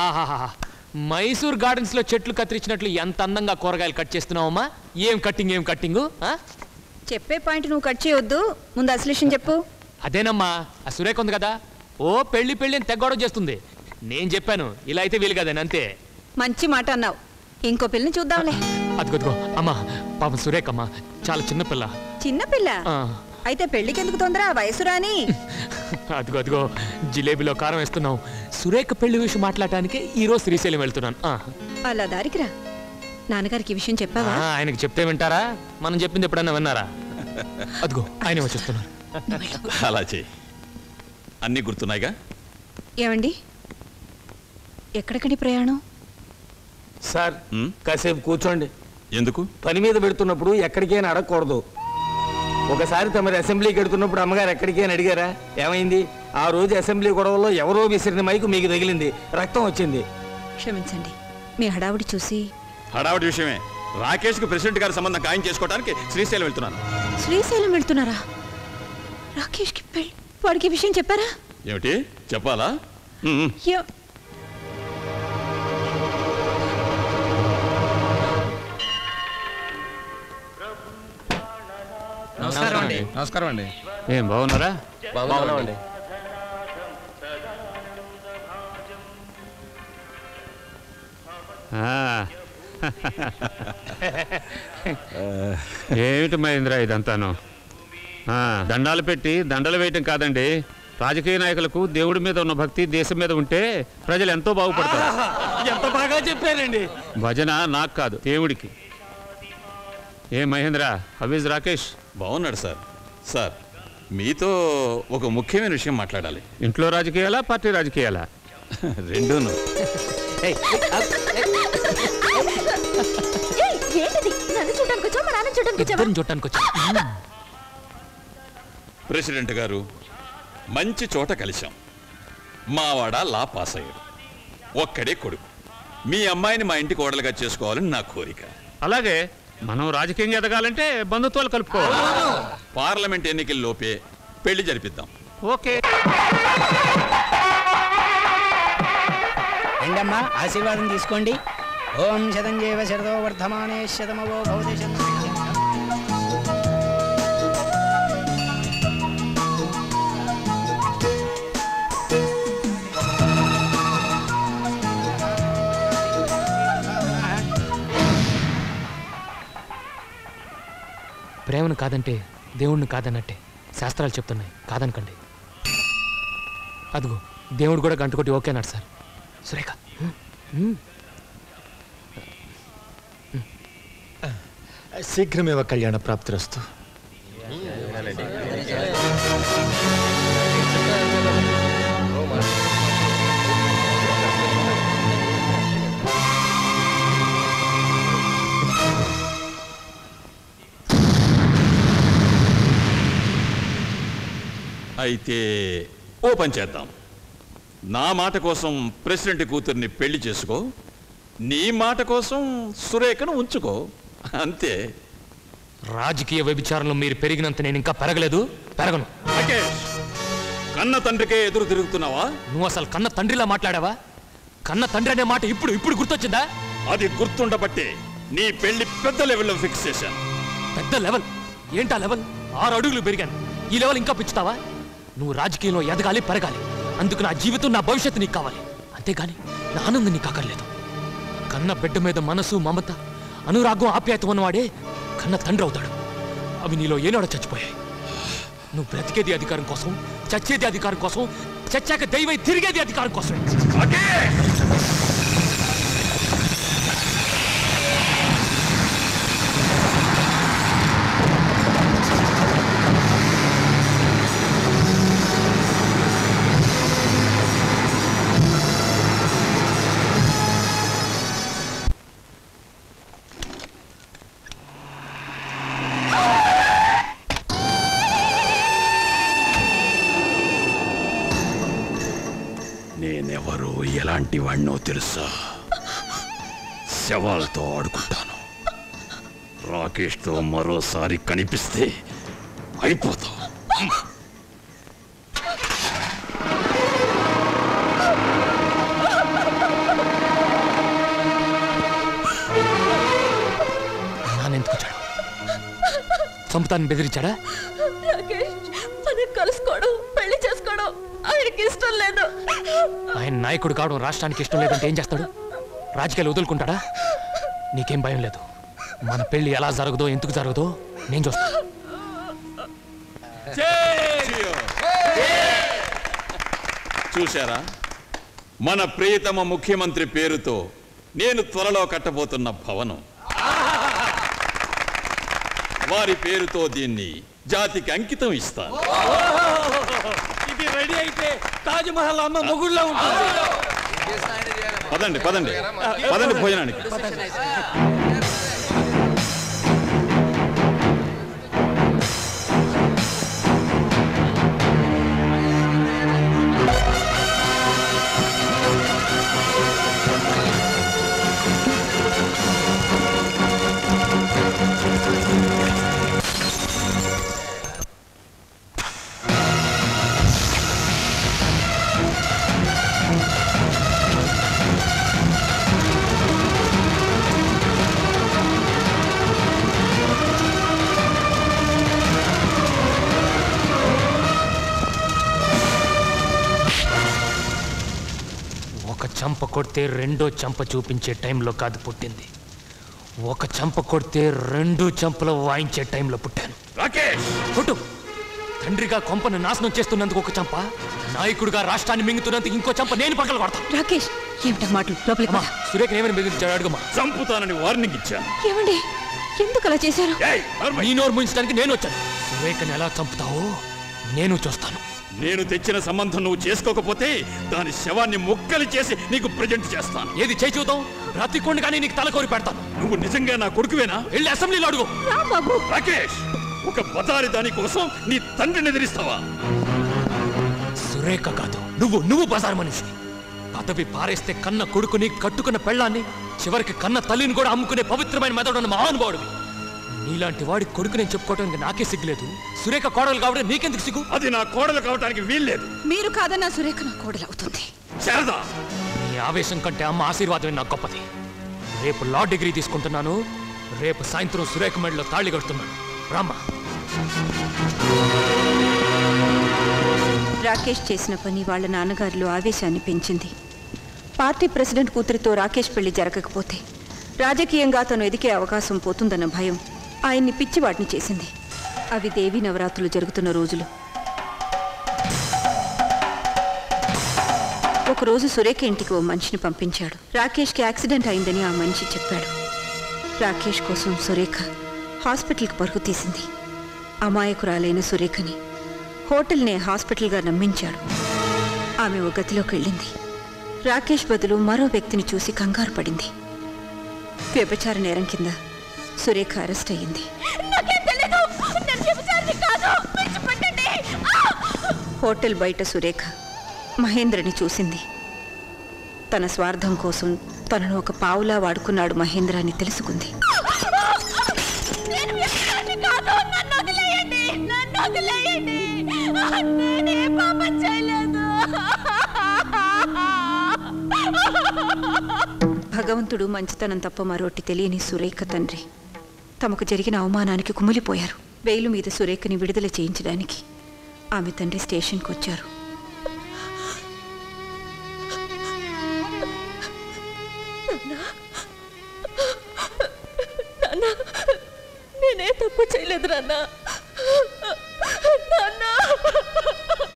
ఆహాహా, మైసూర్ గార్డెన్స్ లో చెట్లు కత్తిరించినట్లు ఎంత అందంగా కూరగాయలు కట్ చేస్తున్నావమ్మా. ఏం కట్టింగు? చెప్పే పాయింట్ నువ్వు కట్ చేయొద్దు, ముందు అసలు విషయం చెప్పు. అదేనమ్మా, ఆ సురేఖ ఉంది కదా, ఓ పెళ్లి అని తెగ్గొడవ చేస్తుంది. నేను చెప్పాను ఇలా అయితే వీలు కదని, అంతే. మంచి మాట అన్నావు, ఇంకో పిల్లని చూద్దాంలే. అదిగో అమ్మా, పాపం సురేఖ అమ్మా చాలా చిన్నపిల్ల. చిన్నపిల్ల అయితే పెళ్లికి ఎందుకు తొందర, వయసు రాని. అదిగో జిలేబీలో కారం వేస్తున్నావు. సురేఖ పెళ్లి విషయం మాట్లాడటానికి ఈ రోజు శ్రీశైలం వెళ్తున్నాను. అలా దారికి రా. నాన్నగారికి ఈ విషయం చెప్పావా? ఆయనకి చెప్తే వింటారా? మనం చెప్పింది ఎప్పుడన్నా విన్నారా? అదిగో ఆయన వచ్చేస్తున్నారు. అలా చేయి, అన్నీ గుర్తున్నాయిగా. ఏమండి, ఎక్కడికండి ప్రయాణం? సార్ కాసేపు కూర్చోండి. ఎందుకు? పని మీద పెడుతున్నప్పుడు ఎక్కడికైనా అడగకూడదు. ఒకసారి తమరి అసెంబ్లీకి వెడుతున్నప్పుడు అమ్మగారు ఎక్కడికైనా అడిగారా? ఏమైంది? ఆ రోజు అసెంబ్లీ గొడవలో ఎవరో విసిరిన మైకు మీకు తగిలింది, రక్తం వచ్చింది. క్షమించండి, మీ హడావుడి చూసి. హడావుడి విషయమే, రాకేష్ కు ప్రెసిడెంట్ గారి సంబంధం ఖాయం చేసుకోవడానికి శ్రీశైలం వెళ్తున్నాను. శ్రీశైలం వెళ్తున్నారా? రాకేష్ కి పెళ్లి, వాడికి విషయం చెప్పారా? ఏమిటి చెప్పాలా? నమస్కారం అండి. ఏం బాగున్నారా? బాగున్నామండి. ఏమిటి మహేంద్ర ఇదంతాను? దండాలు పెట్టి దండలు వేయటం కాదండి. రాజకీయ నాయకులకు దేవుడి మీద ఉన్న భక్తి దేశం మీద ఉంటే ప్రజలు ఎంతో బాగుపడతారు. ఎంత బాగా చెప్పారండి. భజన నాకు కాదు, దేవుడికి. ఏ మహేంద్ర, హవీజ్ రాకేష్? బాగున్నాడు సార్. సార్, మీతో ఒక ముఖ్యమైన విషయం మాట్లాడాలి. ఇంట్లో రాజకీయాలా, పార్టీ రాజకీయాలా? రెండూను. ప్రెసిడెంట్ గారు, మంచి చోట కలిశాం. మావాడ లా పాస్ అయ్యాడు, ఒక్కడే కొడుకు. మీ అమ్మాయిని మా ఇంటి కోడలుగా చేసుకోవాలని నా కోరిక. అలాగే మనం రాజకీయంగా ఎదగాలంటే బంధుత్వాలు కలుపుకోవాలి. పార్లమెంట్ ఎన్నికల్లోపే పెళ్లి జరిపిద్దాం. ఓకే. ఏంటమ్మా, ఆశీర్వాదం తీసుకోండి. ఓం శతంజీవ శరదో వర్ధమానే శతమవో భవతి శతం. ప్రేమను కాదంటే దేవుణ్ణి కాదన్నట్టే శాస్త్రాలు చెప్తున్నాయి, కాదనకండి. అదిగో దేవుడు కూడా గంట కొట్టి ఓకే అన్నాడు సార్. సురేఖ, శీఘ్రమేవ కళ్యాణ ప్రాప్తిరస్తు. అయితే ఓ పని చేద్దాం. నా మాట కోసం ప్రెసిడెంట్ కూతుర్ని పెళ్లి చేసుకో, నీ మాట కోసం సురేఖను ఉంచుకో, అంతే. రాజకీయ వ్యభిచారంలో మీరు పెరిగినంత నేను ఇంకా పెరగను. రాకేష్, కన్న తండ్రికే ఎదురు తిరుగుతున్నావా? నువ్వు అసలు కన్న తండ్రిలా మాట్లాడావా? కన్న తండ్రి అనే మాట ఇప్పుడు గుర్తొచ్చిందా? అది గుర్తుండబట్టే నీ పెళ్లి పెద్ద లెవెల్లో ఫిక్స్ చేశాను. పెద్ద లెవెల్ ఏంటా లెవెల్? 6 అడుగులు పెరిగాను, ఈ లెవెల్ ఇంకా పెంచుతావా? నువ్వు రాజకీయంలో ఎదగాలి, పెరగాలి. అందుకు నా జీవితం, నా భవిష్యత్తు నీకు కావాలి, అంతేగాని నా ఆనందం నీకు అక్కర్లేదు. కన్న బిడ్డ మీద మనసు, మమత, అనురాగం, ఆప్యాయత ఉన్నవాడే కన్న తండ్రి అవుతాడు. అవి నీలో ఏనాడో చచ్చిపోయాయి. నువ్వు బ్రతికేది అధికారం కోసం, చచ్చేది అధికారం కోసం, చచ్చాక దైవై తిరిగేది అధికారం కోసమే. నేనెవరో, ఎలాంటి వాడినో తెలుసా? శవాలతో ఆడుకుంటాను. రాకేష్తో మరోసారి కనిపిస్తే అయిపోతావు. చంపుతానని బెదిరించాడా? రాకేష్ మనం కలుసుకోవడం పెళ్లి చేసుకోవడం ఆయనకి ఇష్టం లేదు. ఆయన నాయకుడు కావడం రాష్ట్రానికి ఇష్టం లేదంటే ఏం చేస్తాడు? రాజకీయాలు వదులుకుంటాడా? నీకేం భయం లేదు. మన పెళ్లి ఎలా జరగదో ఎందుకు జరగదో నేను చూస్తాను. చూశారా, మన ప్రియతమ ముఖ్యమంత్రి పేరుతో నేను త్వరలో కట్టబోతున్న భవనం. వారి పేరుతో దీన్ని జాతికి అంకితం ఇస్తాను. ఇది రెడీ అయితే తాజ్ మహల్ అమ్మ మొగుళ్ళో ఉంటుంది. పదండి పదండి పదండి భోజనానికి. ఒక చంప కొడితే రెండో చంప చూపించే టైంలో కాదు పుట్టింది. ఒక చంప కొడితే రెండు చంపలు వాయించే టైంలో పుట్టాను. రాకేష్ కొట్టు. తండ్రిగా కొంపను నాశనం చేస్తున్నందుకు ఒక చంప, నాయకుడిగా రాష్ట్రాన్ని మింగుతున్నందుకు ఇంకో చంప నేను పక్కన కొడతాను. రాకేష్ ఏమిటా మాటలు? లోపలికి పద. సురేఖ ఏమైనా బెదిరించాడు? అడుగుమా. చంపుతానని వార్నింగ్ ఇచ్చాను. ఏమండి ఎందుకు అలా చేశారు? నీ నోరు ముయించడానికి నేను వచ్చాను. సురేఖని ఎలా చంపుతావో నేను చూస్తాను. నేను తెచ్చిన సంబంధం నువ్వు చేసుకోకపోతే దాని శవాన్ని ముక్కలు చేసి నీకు ప్రజెంట్ చేస్తాను. ఏది చేయి చూద్దాం. బ్రతికొండగానే నీకు తలకోరి పెడతాను. నువ్వు నిజంగా నా కొడుకువేనా? వెళ్ళి అసెంబ్లీలో అడుగు. రా బాబు. రాకేష్, ఒక బతారి దాని కోసం నీ తండ్రిని ఎదిరిస్తావా? సురేఖ కాదు, నువ్వు బజార్ మనిషి. పదవి పారేస్తే కన్న కొడుకుని, కట్టుకున్న పెళ్ళాన్ని, చివరికి కన్న తల్లిని కూడా అమ్ముకునే పవిత్రమైన మెదడున్న మహానుభావుడివి. నీలాంటి వాడి కొడుకు నేను చెప్పుకోవడానికి నాకే సిగ్గులేదు. సురేఖ కోడలు కాబట్టి నీకెందుకు సిగ్గు? అది నా కోడలు కావడానికి వీల్లేదు. మీరు కాదన్నా సురేఖ నా కోడలు అవుతుంది. శారదా, నీ ఆవేశం కంటే అమ్మ ఆశీర్వాదమే నాకు గొప్పది. రేపు లా డిగ్రీ తీసుకుంటున్నాను. రేపు సాయంత్రం సురేఖ మెడలో తాళి కడుతున్నాను. రామ్మా. రాకేష్ చేసిన పని వాళ్ళ నాన్నగారిలో ఆవేశాన్ని పెంచింది. పార్టీ ప్రెసిడెంట్ కూతురితో రాకేష్ పెళ్లి జరగకపోతే రాజకీయంగా తను ఎదిగే అవకాశం పోతుందన్న భయం ఆయన్ని పిచ్చివాటిని చేసింది. అవి దేవీ నవరాత్రులు జరుగుతున్న రోజులు. ఒకరోజు సురేఖ ఇంటికి ఓ మనిషిని పంపించాడు. రాకేష్కి యాక్సిడెంట్ అయిందని ఆ మనిషి చెప్పాడు. రాకేష్ కోసం సురేఖ హాస్పిటల్కి పరుగు తీసింది. అమాయకురాలైన సురేఖని హోటల్నే హాస్పిటల్గా నమ్మించాడు. ఆమె ఓ గదిలోకి వెళ్ళింది. రాకేష్ బదులు మరో వ్యక్తిని చూసి కంగారు పడింది. వ్యభిచార నేరం కింద సురేఖ అరెస్ట్ అయ్యింది. హోటల్ బయట సురేఖ మహేంద్రని చూసింది. తన స్వార్థం కోసం తనను ఒక పావులా వాడుకున్నాడు మహేంద్ర అని తెలుసుకుంది. భగవంతుడు మంచితనం తప్ప మరోటి తెలియని సురేఖ తండ్రి తమకు జరిగిన అవమానానికి కుమిలిపోయారు. బెయిలు మీద సురేఖని విడుదల చేయించడానికి ఆమె తండ్రి స్టేషన్కి వచ్చారు. నేనే తప్పు చేయలేదు నాన్న.